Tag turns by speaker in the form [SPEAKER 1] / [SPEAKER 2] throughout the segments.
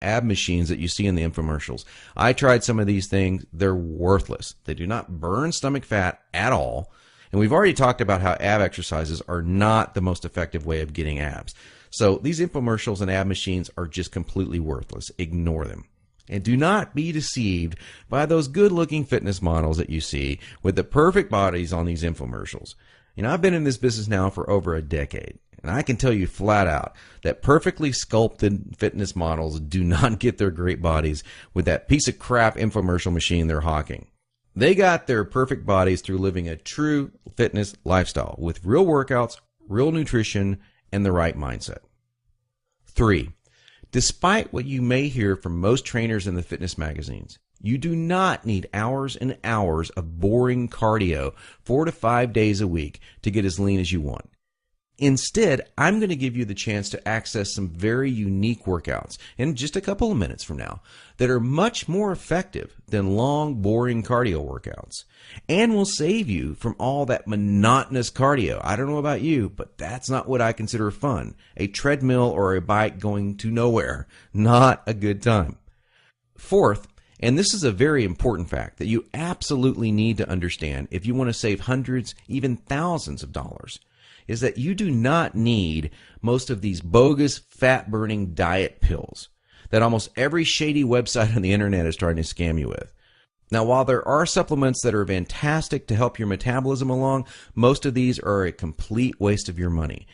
[SPEAKER 1] ab machines that you see in the infomercials. I tried some of these things. They're worthless. They do not burn stomach fat at all. And we've already talked about how ab exercises are not the most effective way of getting abs. So these infomercials and ab machines are just completely worthless. Ignore them. And do not be deceived by those good-looking fitness models that you see with the perfect bodies on these infomercials. You know, I've been in this business now for over a decade, and I can tell you flat out that perfectly sculpted fitness models do not get their great bodies with that piece of crap infomercial machine they're hawking. They got their perfect bodies through living a true fitness lifestyle with real workouts, real nutrition, and the right mindset. 3. Despite what you may hear from most trainers in the fitness magazines, you do not need hours and hours of boring cardio 4 to 5 days a week to get as lean as you want. Instead, I'm going to give you the chance to access some very unique workouts in just a couple of minutes from now that are much more effective than long, boring cardio workouts and will save you from all that monotonous cardio. I don't know about you, but that's not what I consider fun. A treadmill or a bike going to nowhere. Not a good time. Fourth, and this is a very important fact that you absolutely need to understand if you want to save hundreds, even thousands of dollars, is that you do not need most of these bogus fat-burning diet pills that almost every shady website on the internet is trying to scam you with. Now, while there are supplements that are fantastic to help your metabolism along, most of these are a complete waste of your money.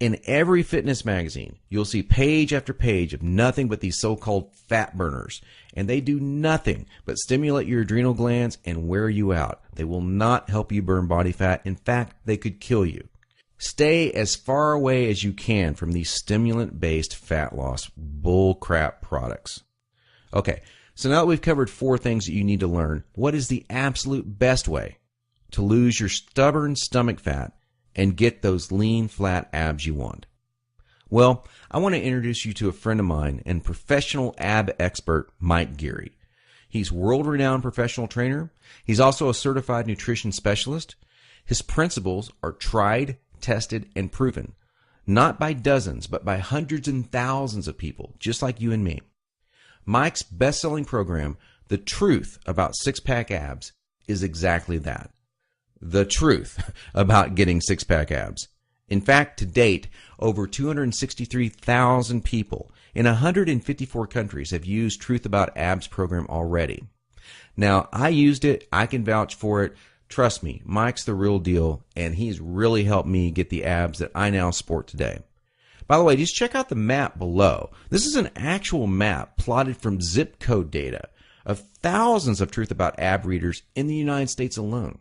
[SPEAKER 1] In every fitness magazine, you'll see page after page of nothing but these so-called fat burners, and they do nothing but stimulate your adrenal glands and wear you out. They will not help you burn body fat. In fact, they could kill you. Stay as far away as you can from these stimulant-based fat loss bullcrap products. Okay, so now that we've covered 4 things that you need to learn, what is the absolute best way to lose your stubborn stomach fat and get those lean, flat abs you want? Well, I want to introduce you to a friend of mine and professional ab expert, Mike Geary. He's world-renowned professional trainer. He's also a certified nutrition specialist. His principles are tried, tested, and proven, not by dozens, but by hundreds and thousands of people, just like you and me. Mike's best-selling program, The Truth About Six-Pack Abs, is exactly that. The truth about getting six-pack abs. In fact, to date, over 263,000 people in 154 countries have used Truth About Abs program already. Now, I used it. I can vouch for it. Trust me, Mike's the real deal, and he's really helped me get the abs that I now sport today. By the way, just check out the map below. This is an actual map plotted from zip code data of thousands of Truth About Ab readers in the United States alone.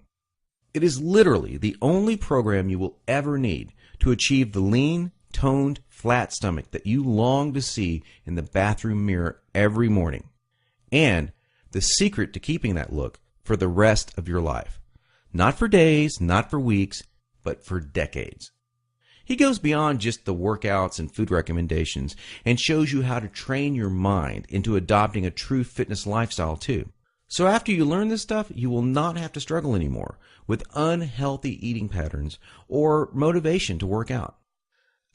[SPEAKER 1] It is literally the only program you will ever need to achieve the lean, toned, flat stomach that you long to see in the bathroom mirror every morning, and the secret to keeping that look for the rest of your life. Not for days, not for weeks, but for decades. He goes beyond just the workouts and food recommendations and shows you how to train your mind into adopting a true fitness lifestyle too. So after you learn this stuff, you will not have to struggle anymore with unhealthy eating patterns or motivation to work out.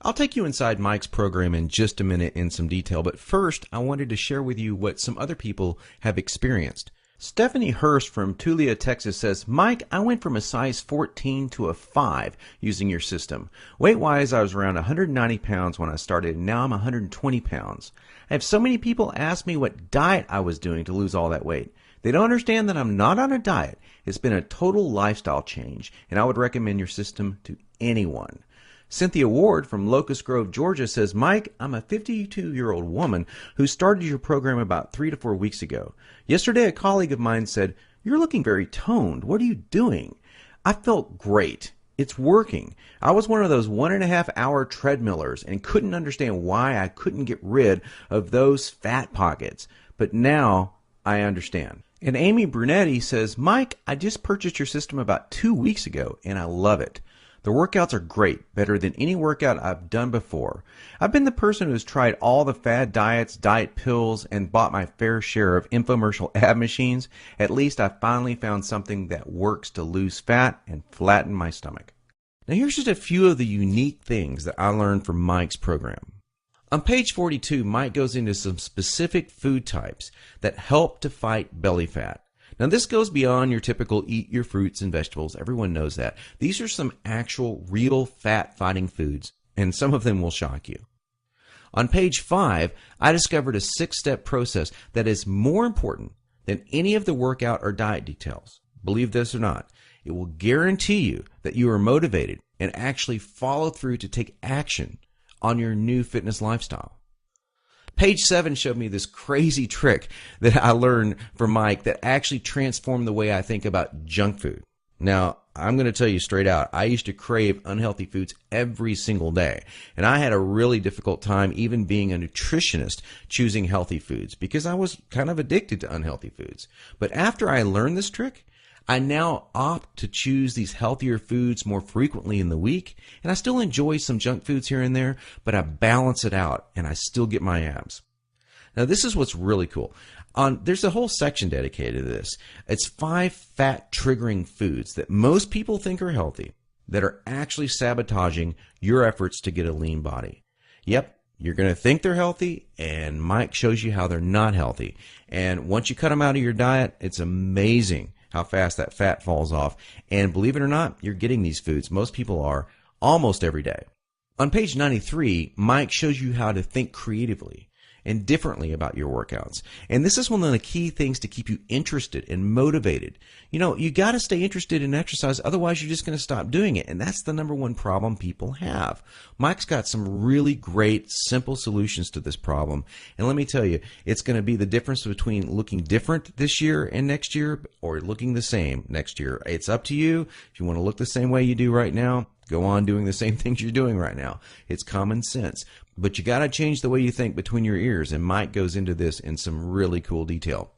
[SPEAKER 1] I'll take you inside Mike's program in just a minute in some detail, but first I wanted to share with you what some other people have experienced. Stephanie Hurst from Tulia, Texas says, Mike, I went from a size 14 to a 5 using your system. Weight-wise, I was around 190 pounds when I started, and now I'm 120 pounds. I have so many people ask me what diet I was doing to lose all that weight. They don't understand that I'm not on a diet. It's been a total lifestyle change, and I would recommend your system to anyone. Cynthia Ward from Locust Grove, Georgia says, Mike, I'm a 52-year-old woman who started your program about 3 to 4 weeks ago. Yesterday, a colleague of mine said, you're looking very toned. What are you doing? I felt great. It's working. I was one of those 1.5-hour treadmillers and couldn't understand why I couldn't get rid of those fat pockets. But now I understand. And Amy Brunetti says, Mike, I just purchased your system about 2 weeks ago, and I love it. The workouts are great, better than any workout I've done before. I've been the person who's tried all the fad diets, diet pills, and bought my fair share of infomercial ab machines. At least I finally found something that works to lose fat and flatten my stomach. Now here's just a few of the unique things that I learned from Mike's program. On page 42, Mike goes into some specific food types that help to fight belly fat. Now, this goes beyond your typical eat your fruits and vegetables. Everyone knows that. These are some actual, real fat-fighting foods, and some of them will shock you. On page 5, I discovered a 6-step process that is more important than any of the workout or diet details. Believe this or not, it will guarantee you that you are motivated and actually follow through to take action on your new fitness lifestyle. Page 7 showed me this crazy trick that I learned from Mike that actually transformed the way I think about junk food. Now, I'm going to tell you straight out, I used to crave unhealthy foods every single day. And I had a really difficult time even being a nutritionist choosing healthy foods because I was kind of addicted to unhealthy foods. But after I learned this trick, I now opt to choose these healthier foods more frequently in the week, and I still enjoy some junk foods here and there, but I balance it out and I still get my abs. Now, this is what's really cool. There's a whole section dedicated to this. It's 5 fat-triggering foods that most people think are healthy that are actually sabotaging your efforts to get a lean body. Yep, you're going to think they're healthy, and Mike shows you how they're not healthy. And once you cut them out of your diet, it's amazing how fast that fat falls off. And believe it or not, you're getting these foods. Most people are almost every day. On page 93, Mike shows you how to think creatively and differently about your workouts. And this is one of the key things to keep you interested and motivated. You know, you got to stay interested in exercise, otherwise you're just going to stop doing it. And that's the number one problem people have. Mike's got some really great, simple solutions to this problem. And let me tell you, it's going to be the difference between looking different this year and next year or looking the same next year. It's up to you. If you want to look the same way you do right now, go on doing the same things you're doing right now. It's common sense. But you got to change the way you think between your ears, and Mike goes into this in some really cool detail.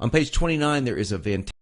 [SPEAKER 1] On page 29, there is a fantastic